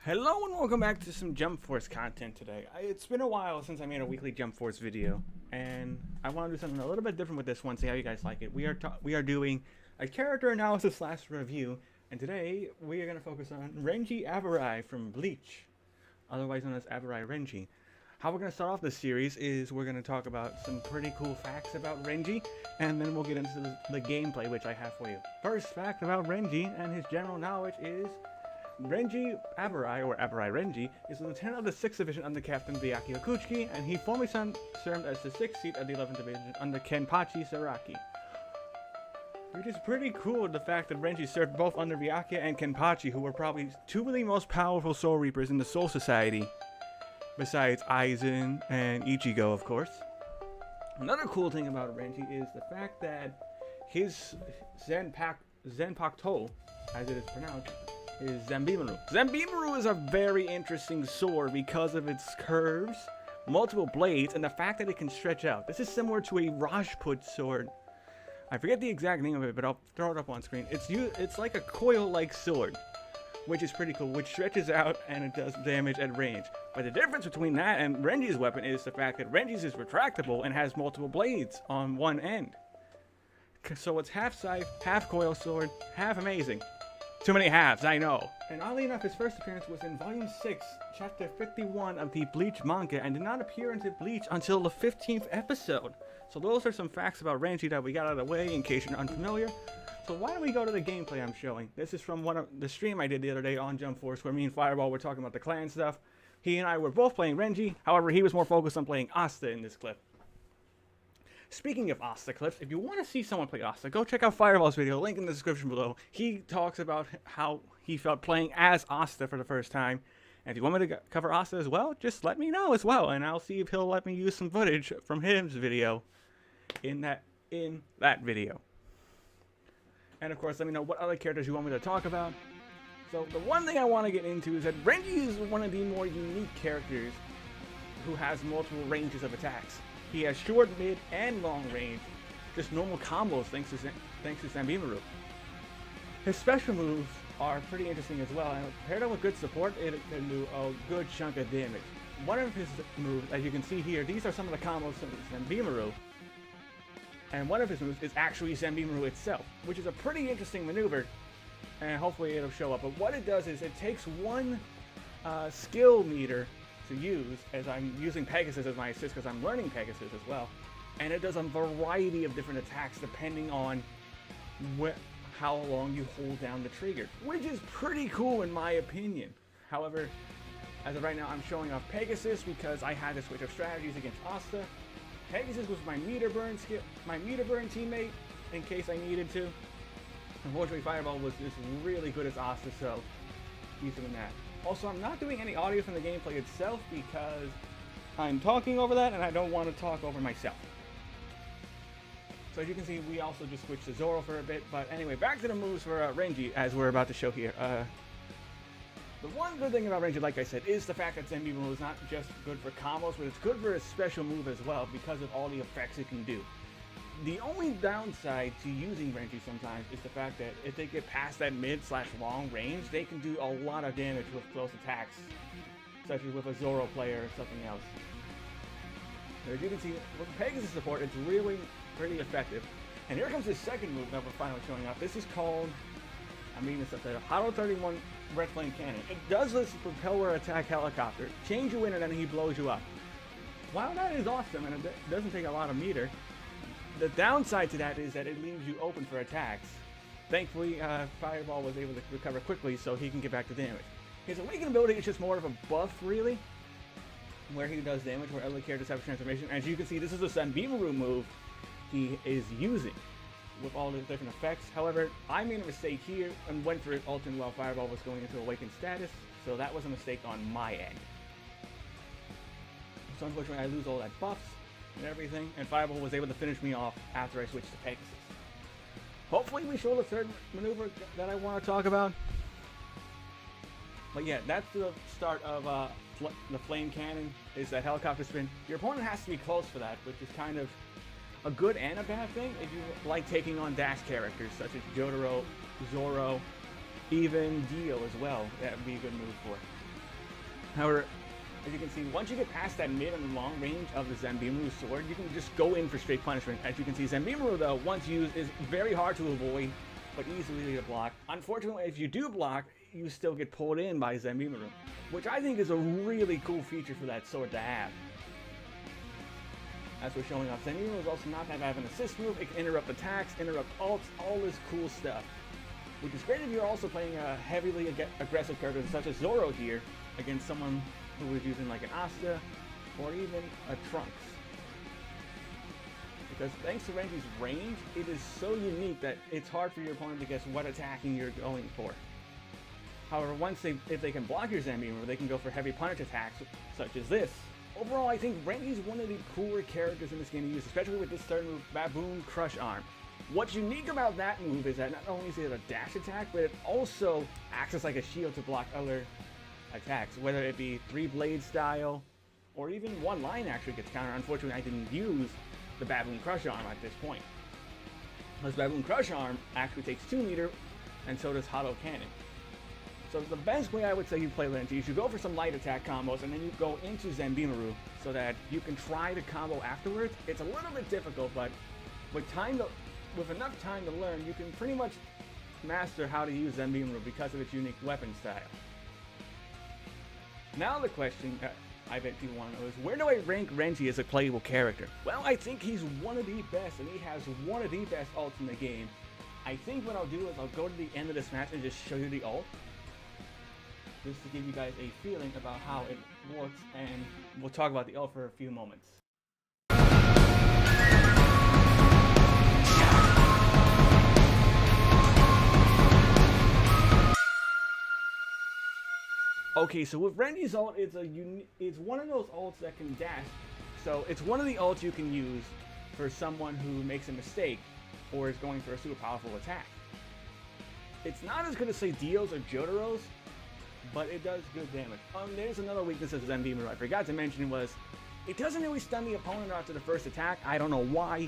Hello and welcome back to some Jump Force content today. It's been a while since I made a weekly Jump Force video, and I want to do something a little bit different with this one, see how you guys like it. We are doing a character analysis / review, and today we are going to focus on Renji Abarai from Bleach, otherwise known as Abarai Renji. How we're going to start off this series is we're going to talk about some pretty cool facts about Renji, and then we'll get into the gameplay which I have for you. First fact about Renji and his general knowledge is Renji Abarai, or Abarai Renji, is the lieutenant of the 6th Division under Captain Byakuya Kuchiki, and he formerly served as the 6th seat of the 11th Division under Kenpachi Saraki. Which is pretty cool, the fact that Renji served both under Byakuya and Kenpachi, who were probably two of the most powerful Soul Reapers in the Soul Society, besides Aizen and Ichigo, of course. Another cool thing about Renji is the fact that his Zenpakuto, as it is pronounced, is Zanbimaru. Zanbimaru is a very interesting sword because of its curves, multiple blades, and the fact that it can stretch out. This is similar to a Rajput sword. I forget the exact name of it, but I'll throw it up on screen. It's like a coil-like sword, which is pretty cool, which stretches out and it does damage at range. But the difference between that and Renji's weapon is the fact that Renji's is retractable and has multiple blades on one end. So it's half scythe, half coil sword, half amazing. Too many halves, I know. And oddly enough, his first appearance was in Volume 6, Chapter 51 of the Bleach manga, and did not appear into Bleach until the 15th episode. So those are some facts about Renji that we got out of the way in case you're unfamiliar. So why don't we go to the gameplay I'm showing? This is from one of the stream I did the other day on Jump Force, where me and Fireball were talking about the clan stuff. He and I were both playing Renji, however he was more focused on playing Asta in this clip. Speaking of Asta clips, if you want to see someone play Asta, go check out Fireball's video, link in the description below. He talks about how he felt playing as Asta for the first time. And if you want me to cover Asta as well, just let me know as well, and I'll see if he'll let me use some footage from his video in that video. And of course, let me know what other characters you want me to talk about. So the one thing I want to get into is that Renji is one of the more unique characters who has multiple ranges of attacks. He has short, mid, and long range, just normal combos thanks to Zanbimaru. His special moves are pretty interesting as well, and paired up with good support, it can do a good chunk of damage. One of his moves, as you can see here, these are some of the combos of Zanbimaru, and one of his moves is actually Zanbimaru itself, which is a pretty interesting maneuver, and hopefully it'll show up. But what it does is it takes one skill meter to use, as I'm using Pegasus as my assist because I'm learning Pegasus as well, and it does a variety of different attacks depending on how long you hold down the trigger, which is pretty cool in my opinion. However, as of right now, I'm showing off Pegasus because I had to switch up strategies against Asta. Pegasus was my meter burn teammate in case I needed to. Unfortunately, Fireball was just really good as Asta, so he's doing that. Also, I'm not doing any audio from the gameplay itself because I'm talking over that and I don't want to talk over myself. So as you can see, we also just switched to Zoro for a bit. But anyway, back to the moves for Renji, as we're about to show here. The one good thing about Renji, like I said, is the fact that Zanbimaru is not just good for combos, but it's good for a special move as well because of all the effects it can do. The only downside to using Renji sometimes is the fact that if they get past that mid/long range, they can do a lot of damage with close attacks, such as with a Zoro player or something else. So as you can see, with Pegasus support, it's really pretty effective. And here comes his second move that we're finally showing off. This is called, I'm reading this up there, Hado 31 Red Flame Cannon. It does this propeller attack helicopter, change you in and then he blows you up. While that is awesome and it doesn't take a lot of meter, the downside to that is that it leaves you open for attacks. Thankfully, Fireball was able to recover quickly so he can get back to damage. His awakened ability is just more of a buff, really, where he does damage where other characters have transformation. As you can see, this is a Zanbimaru move he is using with all the different effects. However, I made a mistake here and went for it ultimate while Fireball was going into awakened status, so that was a mistake on my end. So unfortunately, I lose all that buffs and everything, and Fireball was able to finish me off after I switched to Pegasus. Hopefully we show the third maneuver that I want to talk about. But yeah, that's the start of the flame cannon, is that helicopter spin. Your opponent has to be close for that, which is kind of a good and a bad thing if you like taking on dash characters such as Jotaro, Zoro, even Dio as well. That would be a good move for. However, as you can see, once you get past that mid and long range of the Zanbimaru sword, you can just go in for straight punishment. As you can see, Zanbimaru, though, once used, is very hard to avoid, but easily to block. Unfortunately, if you do block, you still get pulled in by Zanbimaru, which I think is a really cool feature for that sword to have. As we're showing off, Zanbimaru is also not that bad of an assist move. It can interrupt attacks, interrupt ults, all this cool stuff. Which is great if you're also playing a heavily aggressive character such as Zoro here against someone who is using like an Asta or even a Trunks. Because thanks to Renji's range, it is so unique that it's hard for your opponent to guess what attacking you're going for. However, if they can block your Zanbimaru, they can go for heavy punish attacks such as this. Overall, I think Renji's one of the cooler characters in this game to use, especially with this third move, Baboon Crush Arm. What's unique about that move is that not only is it a dash attack, but it also acts as like a shield to block other attacks, whether it be 3-blade style, or even one line actually gets countered. Unfortunately, I didn't use the Baboon Crush Arm at this point. This Baboon Crush Arm actually takes 2 meter, and so does Hollow Cannon. So the best way I would say you play Renji is you go for some light attack combos, and then you go into Zanbimaru so that you can try to combo afterwards. It's a little bit difficult, but with enough time to learn, you can pretty much master how to use Zanbimaru because of its unique weapon style. Now the question I bet you want to know is, where do I rank Renji as a playable character? Well, I think he's one of the best, and he has one of the best ults in the game. I think what I'll do is I'll go to the end of this match and just show you the ult, just to give you guys a feeling about how it works, and we'll talk about the ult for a few moments. Okay, so with Renji's ult, it's one of those ults that can dash. So it's one of the ults you can use for someone who makes a mistake or is going for a super powerful attack. It's not as good as, say, Dio's or Jotaro's, but it does good damage. There's another weakness of Zanbimaru I forgot to mention was, it doesn't really stun the opponent after the first attack. I don't know why.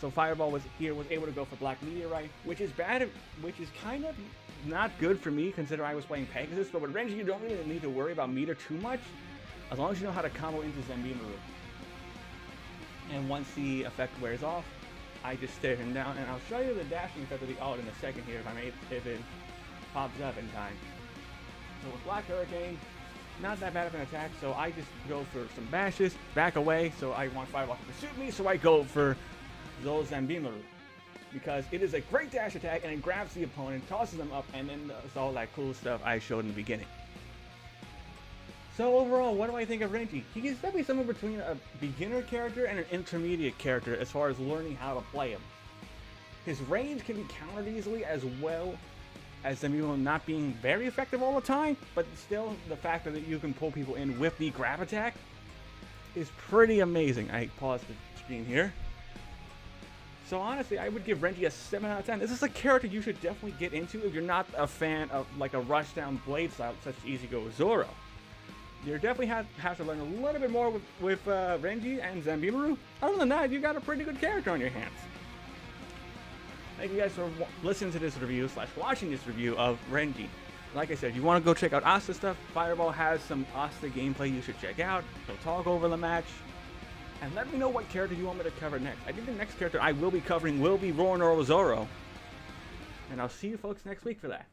So Fireball was able to go for Black Meteorite, which is kind of not good for me, considering I was playing Pegasus. But with Renji, you don't really need to worry about meter too much, as long as you know how to combo into Zanbimaru. And once the effect wears off, I just stare him down, and I'll show you the dashing effect of the ult in a second here if it pops up in time. So with Black Hurricane, not that bad of an attack, so I just go for some bashes, back away, so I want Fireball to pursuit me, so I go for those Zanbimaru. Because it is a great dash attack, and it grabs the opponent, tosses them up, and then does all that cool stuff I showed in the beginning. So overall, what do I think of Renji? He is definitely somewhere between a beginner character and an intermediate character as far as learning how to play him. His range can be countered easily, as well as Zanbimaru not being very effective all the time, but still the fact that you can pull people in with the grab attack is pretty amazing. I paused the screen here. So honestly, I would give Renji a 7 out of 10. This is a character you should definitely get into if you're not a fan of like a rushdown blade style such as Easy Go Zoro. You definitely have to learn a little bit more with Renji and Zanbimaru. Other than that, you got a pretty good character on your hands. Thank you guys for listening to this review / watching this review of Renji. Like I said, if you want to go check out Asta stuff, Fireball has some Asta gameplay you should check out. He'll talk over the match. And let me know what character you want me to cover next. I think the next character I will be covering will be Roronoa Zoro. And I'll see you folks next week for that.